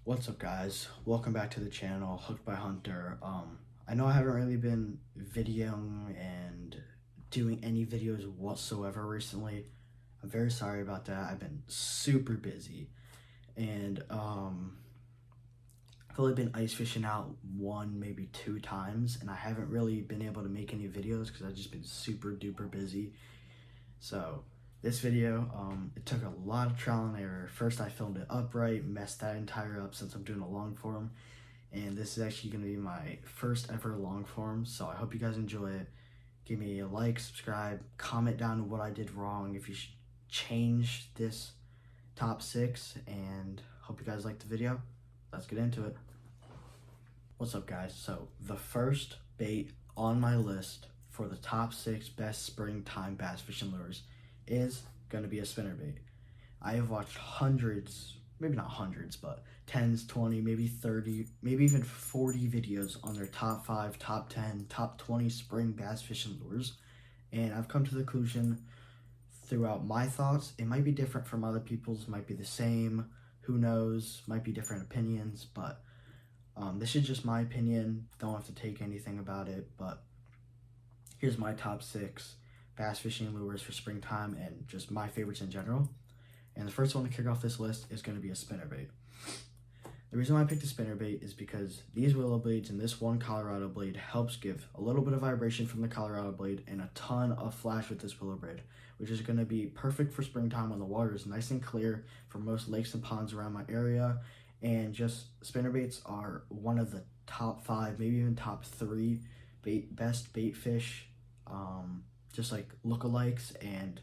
What's up, guys? Welcome back to the channel, Hooked by Hunter. I know I haven't really been videoing and doing any videos whatsoever recently. I'm very sorry about that. I've been super busy, and I've only been ice fishing out one, maybe two times, and I haven't really been able to make any videos because I've just been super duper busy. So this video, it took a lot of trial and error. First, I filmed it upright, messed that entire up since I'm doing a long form, and this is actually going to be my first ever long form. So I hope you guys enjoy it. Give me a like, subscribe, comment down what I did wrong, if you should change this top six, and hope you guys liked the video. Let's get into it. What's up, guys? So the first bait on my list for the top six best springtime bass fishing lures is going to be a spinnerbait. I have watched hundreds, maybe not hundreds, but tens, 20, maybe 30, maybe even 40 videos on their top 5, top 10, top 20 spring bass fishing lures. And I've come to the conclusion throughout my thoughts, it might be different from other people's, might be the same, who knows, might be different opinions, but this is just my opinion. Don't have to take anything about it, but here's my top six bass fishing lures for springtime and just my favorites in general. And the first one to kick off this list is going to be a spinnerbait. The reason why I picked a spinnerbait is because these willow blades and this one Colorado blade helps give a little bit of vibration from the Colorado blade and a ton of flash with this willow braid, which is going to be perfect for springtime when the water is nice and clear for most lakes and ponds around my area. And just spinnerbaits are one of the top 5, maybe even top 3 best bait fish, just like lookalikes and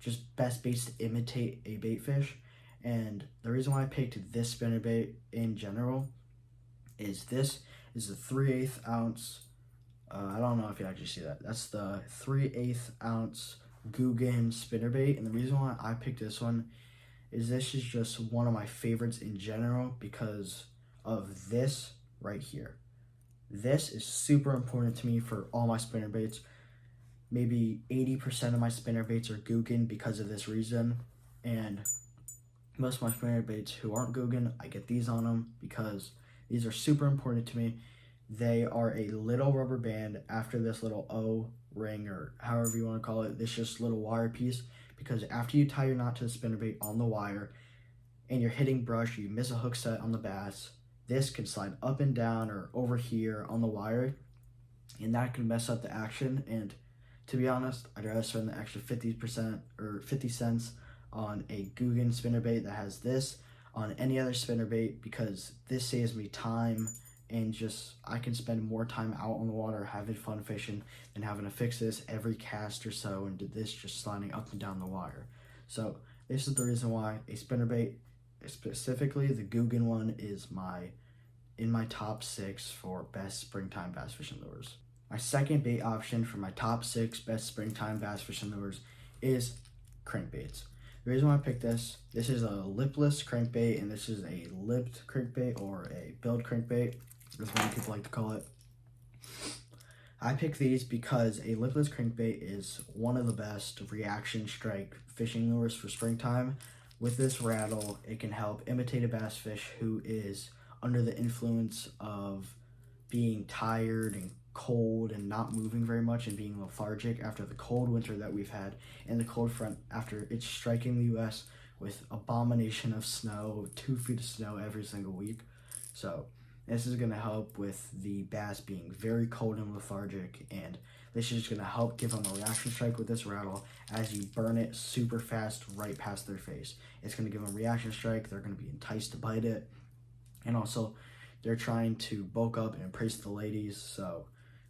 just best baits to imitate a bait fish. And the reason why I picked this spinnerbait in general is this is the 3/8 ounce. I don't know if you actually see that. That's the 3/8 ounce Googan spinnerbait. And the reason why I picked this one is this is just one of my favorites in general because of this right here. This is super important to me for all my spinnerbaits. Maybe 80% of my spinnerbaits are Googan because of this reason, and most of my spinnerbaits who aren't Googan, I get these on them because these are super important to me. They are a little rubber band after this little O ring, or however you want to call it, this just little wire piece, because after you tie your knot to the spinnerbait on the wire and you're hitting brush, you miss a hook set on the bass, this can slide up and down or over here on the wire, and that can mess up the action. And to be honest, I'd rather spend the extra 50% or 50 cents on a Googan spinnerbait that has this on any other spinnerbait, because this saves me time and just I can spend more time out on the water having fun fishing than having to fix this every cast or so and do this just sliding up and down the wire. So this is the reason why a spinnerbait, specifically the Googan one, is in my top 6 for best springtime bass fishing lures. My second bait option for my top 6 best springtime bass fishing lures is crankbaits. The reason why I picked this is a lipless crankbait, and this is a lipped crankbait or a billed crankbait, as many people like to call it. I picked these because a lipless crankbait is one of the best reaction strike fishing lures for springtime. With this rattle, it can help imitate a bass fish who is under the influence of being tired and cold and not moving very much and being lethargic after the cold winter that we've had and the cold front after it's striking the U.S. with abomination of snow, 2 feet of snow every single week. So this is going to help with the bass being very cold and lethargic, and this is going to help give them a reaction strike with this rattle as you burn it super fast right past their face. It's going to give them a reaction strike. They're going to be enticed to bite it, and also they're trying to bulk up and impress the ladies, so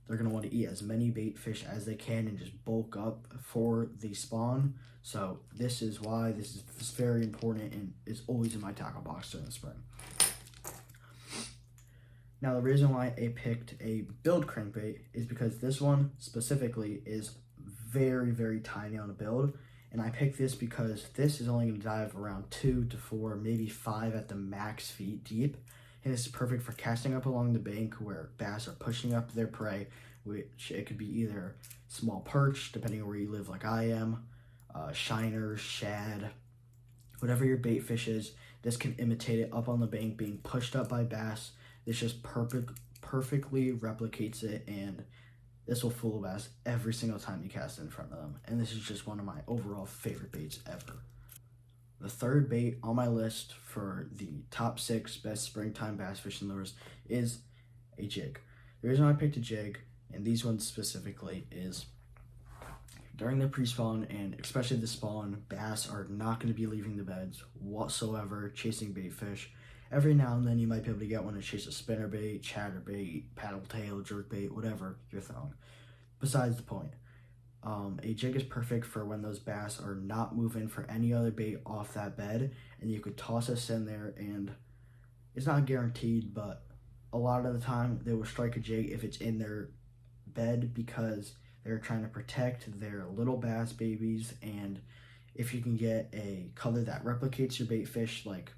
they're going to want to eat as many bait fish as they can and just bulk up for the spawn. So this is why this is very important and is always in my tackle box during the spring. Now, the reason why I picked a build crankbait is because this one specifically is very, very tiny on a build. And I picked this because this is only going to dive around 2 to 4, maybe 5 at the max feet deep. And this is perfect for casting up along the bank where bass are pushing up their prey, which it could be either small perch, depending on where you live like I am, shiners, shad, whatever your bait fish is. This can imitate it up on the bank being pushed up by bass. This just perfectly replicates it, and this will fool a bass every single time you cast it in front of them. And this is just one of my overall favorite baits ever. The third bait on my list for the top 6 best springtime bass fishing lures is a jig. The reason I picked a jig, and these ones specifically, is during the pre-spawn and especially the spawn, bass are not going to be leaving the beds whatsoever chasing bait fish. Every now and then you might be able to get one to chase a spinnerbait, chatterbait, paddle tail, jerkbait, whatever you're throwing. Besides the point. A jig is perfect for when those bass are not moving for any other bait off that bed, and you could toss this in there, and it's not guaranteed, but a lot of the time they will strike a jig if it's in their bed because they're trying to protect their little bass babies. And if you can get a color that replicates your bait fish, like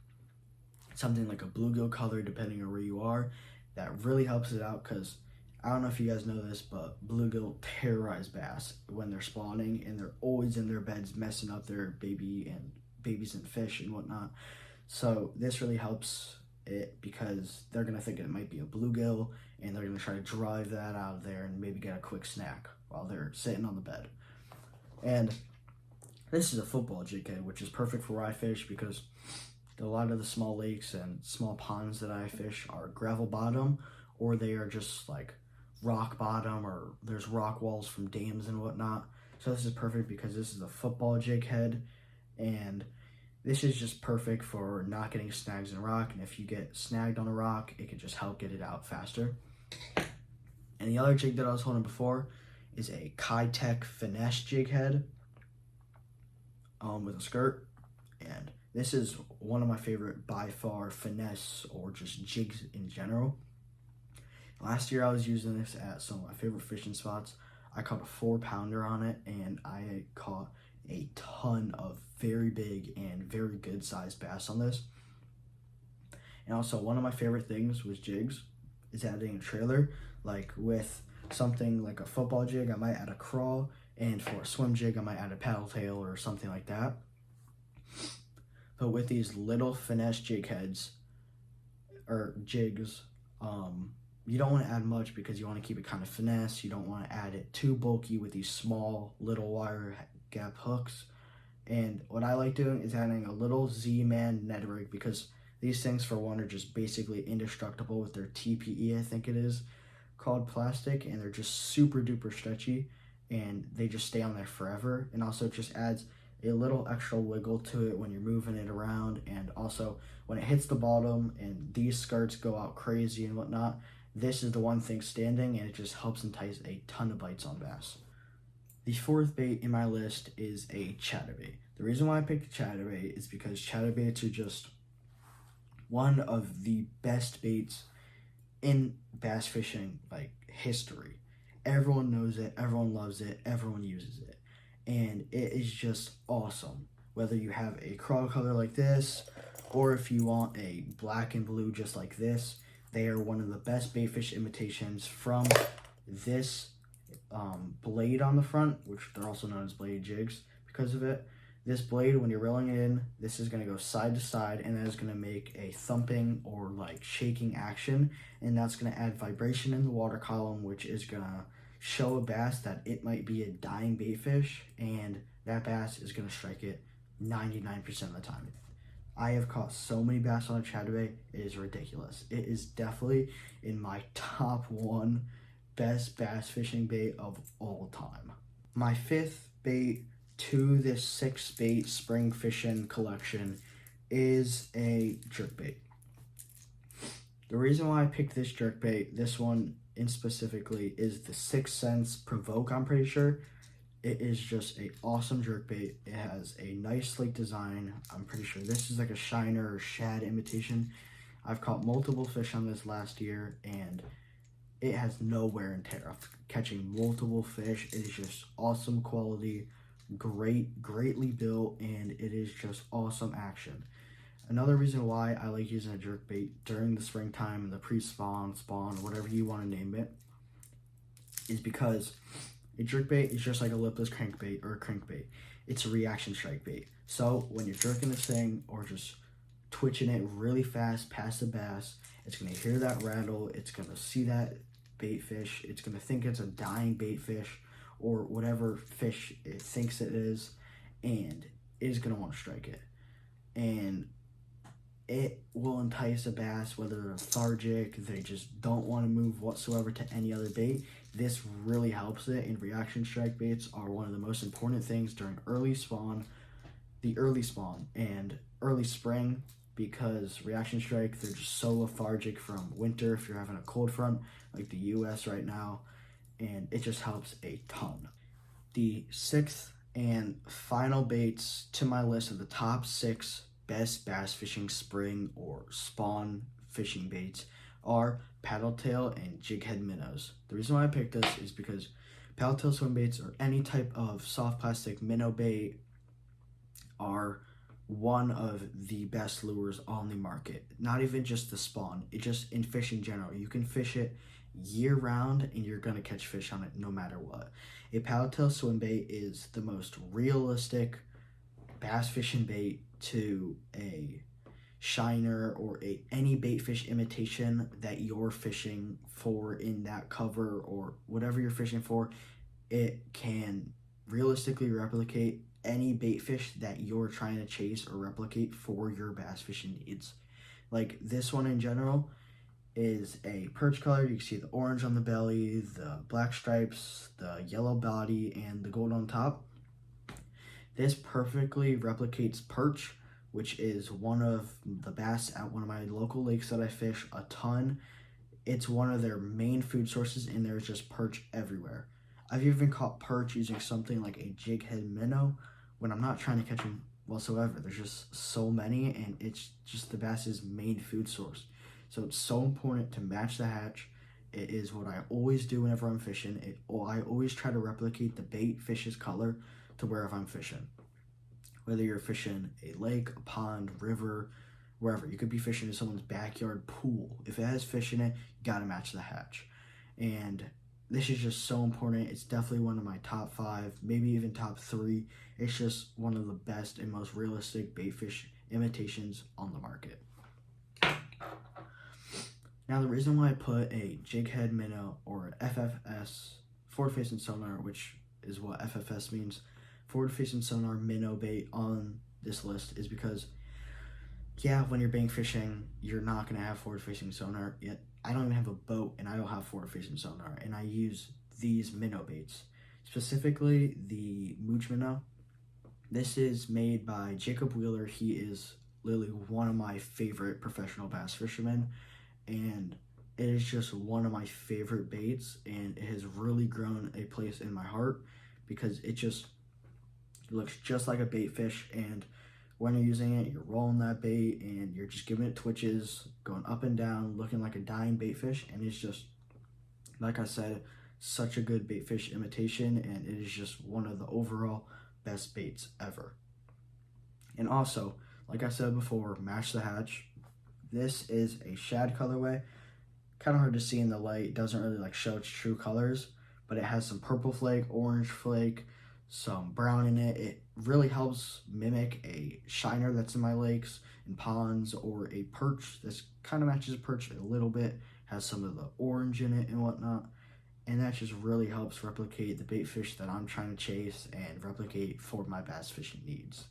something like a bluegill color, depending on where you are, that really helps it out, because I don't know if you guys know this, but bluegill terrorize bass when they're spawning, and they're always in their beds messing up their babies and fish and whatnot. So this really helps it because they're going to think it might be a bluegill, and they're going to try to drive that out of there and maybe get a quick snack while they're sitting on the bed. And this is a football jig head, which is perfect for where I fish, because a lot of the small lakes and small ponds that I fish are gravel bottom, or they are just like rock bottom, or there's rock walls from dams and whatnot. So this is perfect because this is a football jig head, and this is just perfect for not getting snags in a rock. And if you get snagged on a rock, it can just help get it out faster. And the other jig that I was holding before is a Keitech finesse jig head with a skirt, and this is one of my favorite by far finesse or just jigs in general. Last year I was using this at some of my favorite fishing spots. I caught a 4-pounder on it, and I caught a ton of very big and very good sized bass on this. And also, one of my favorite things with jigs is adding a trailer. Like with something like a football jig, I might add a crawl, and for a swim jig I might add a paddle tail or something like that. But with these little finesse jig heads or jigs, you don't want to add much because you want to keep it kind of finesse. You don't want to add it too bulky with these small little wire gap hooks. And what I like doing is adding a little Z-Man Ned rig, because these things, for one, are just basically indestructible with their TPE, I think it is called, plastic, and they're just super duper stretchy, and they just stay on there forever. And also it just adds a little extra wiggle to it when you're moving it around, and also when it hits the bottom and these skirts go out crazy and whatnot, this is the one thing standing, and it just helps entice a ton of bites on bass. The fourth bait in my list is a chatterbait. The reason why I picked the chatterbait is because chatterbaits are just one of the best baits in bass fishing like history. Everyone knows it, everyone loves it, everyone uses it, and it is just awesome. Whether you have a crawl color like this, or if you want a black and blue just like this, they are one of the best bait fish imitations from this blade on the front, which they're also known as blade jigs because of it. This blade, when you're reeling it in, this is going to go side to side, and that is going to make a thumping or like shaking action, and that's going to add vibration in the water column, which is going to show a bass that it might be a dying bait fish, and that bass is going to strike it 99% of the time. I have caught so many bass on a chatterbait, it is ridiculous. It is definitely in my top 1 best bass fishing bait of all time. My 5th bait to this 6 bait spring fishing collection is a jerkbait. The reason why I picked this jerkbait, this one in specifically, is the 6th Sense Provoke, I'm pretty sure. It is just an awesome jerkbait. It has a nice sleek design. I'm pretty sure this is like a shiner or shad imitation. I've caught multiple fish on this last year, and it has no wear and tear. Catching multiple fish, it is just awesome quality, greatly built, and it is just awesome action. Another reason why I like using a jerkbait during the springtime, the pre-spawn, spawn, whatever you want to name it, is because a jerkbait is just like a lipless crankbait or a crankbait. It's a reaction strike bait. So when you're jerking this thing or just twitching it really fast past the bass. It's going to hear that rattle. It's going to see that bait fish. It's going to think it's a dying bait fish or whatever fish it thinks it is, and it is going to want to strike it. And it will entice a bass, whether they're lethargic, they just don't want to move whatsoever to any other bait. This really helps it, and reaction strike baits are one of the most important things during early spawn and early spring, because reaction strike, they're just so lethargic from winter if you're having a cold front like the US right now, and it just helps a ton. The sixth and final baits to my list of the top 6 best bass fishing spring or spawn fishing baits are paddle tail and jig head minnows. The reason why I picked this is because paddle tail swim baits or any type of soft plastic minnow bait are one of the best lures on the market. Not even just the spawn, it just in fishing in general. You can fish it year round and you're gonna catch fish on it no matter what. A paddle tail swim bait is the most realistic bass fishing bait to a shiner or any bait fish imitation that you're fishing for in that cover or whatever you're fishing for. It can realistically replicate any bait fish that you're trying to chase or replicate for your bass fishing needs. Like this one in general is a perch color. You can see the orange on the belly, the black stripes, the yellow body, and the gold on top. This perfectly replicates perch, which is one of the bass at one of my local lakes that I fish a ton. It's one of their main food sources, and there's just perch everywhere. I've even caught perch using something like a jig head minnow when I'm not trying to catch them whatsoever. There's just so many, and it's just the bass's main food source. So it's so important to match the hatch. It is what I always do whenever I'm fishing. I always try to replicate the bait fish's color to wherever I'm fishing. Whether you're fishing a lake, a pond, river, wherever. You could be fishing in someone's backyard pool. If it has fish in it, you gotta match the hatch. And this is just so important. It's definitely one of my top 5, maybe even top 3. It's just one of the best and most realistic bait fish imitations on the market. Now, the reason why I put a jig head minnow or FFS, forward facing sonar, which is what FFS means, forward facing sonar minnow bait on this list is because, yeah, when you're bank fishing, you're not going to have forward facing sonar. Yet I don't even have a boat and I don't have forward facing sonar, and I use these minnow baits, specifically the Mooch minnow. This is made by Jacob Wheeler. He is literally one of my favorite professional bass fishermen, and it is just one of my favorite baits, and it has really grown a place in my heart because it looks just like a bait fish, and when you're using it, you're rolling that bait and you're just giving it twitches, going up and down, looking like a dying bait fish, and it's just, like I said, such a good bait fish imitation, and it is just one of the overall best baits ever. And also, like I said before, match the hatch. This is a shad colorway. Kind of hard to see in the light. It doesn't really show its true colors, but it has some purple flake, orange flake, some brown in it. It really helps mimic a shiner that's in my lakes and ponds, or a perch. This kind of matches a perch a little bit, has some of the orange in it and whatnot, and that just really helps replicate the bait fish that I'm trying to chase and replicate for my bass fishing needs.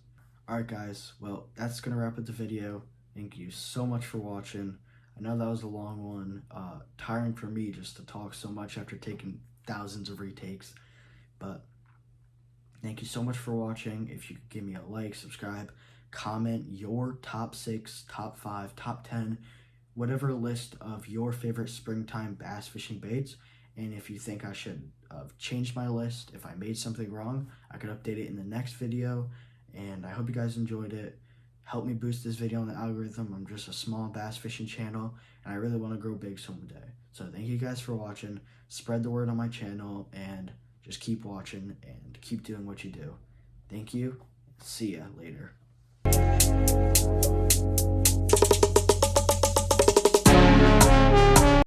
Alright guys, well, that's going to wrap up the video. Thank you so much for watching. I know that was a long one, tiring for me just to talk so much after taking thousands of retakes, but thank you so much for watching. If you could give me a like, subscribe, comment your top 6, top 5, top 10, whatever list of your favorite springtime bass fishing baits. And if you think I should have changed my list, if I made something wrong, I could update it in the next video. And I hope you guys enjoyed it. Help me boost this video on the algorithm. I'm just a small bass fishing channel, and I really want to grow big someday. So thank you guys for watching. Spread the word on my channel, and just keep watching and keep doing what you do. Thank you. See ya later.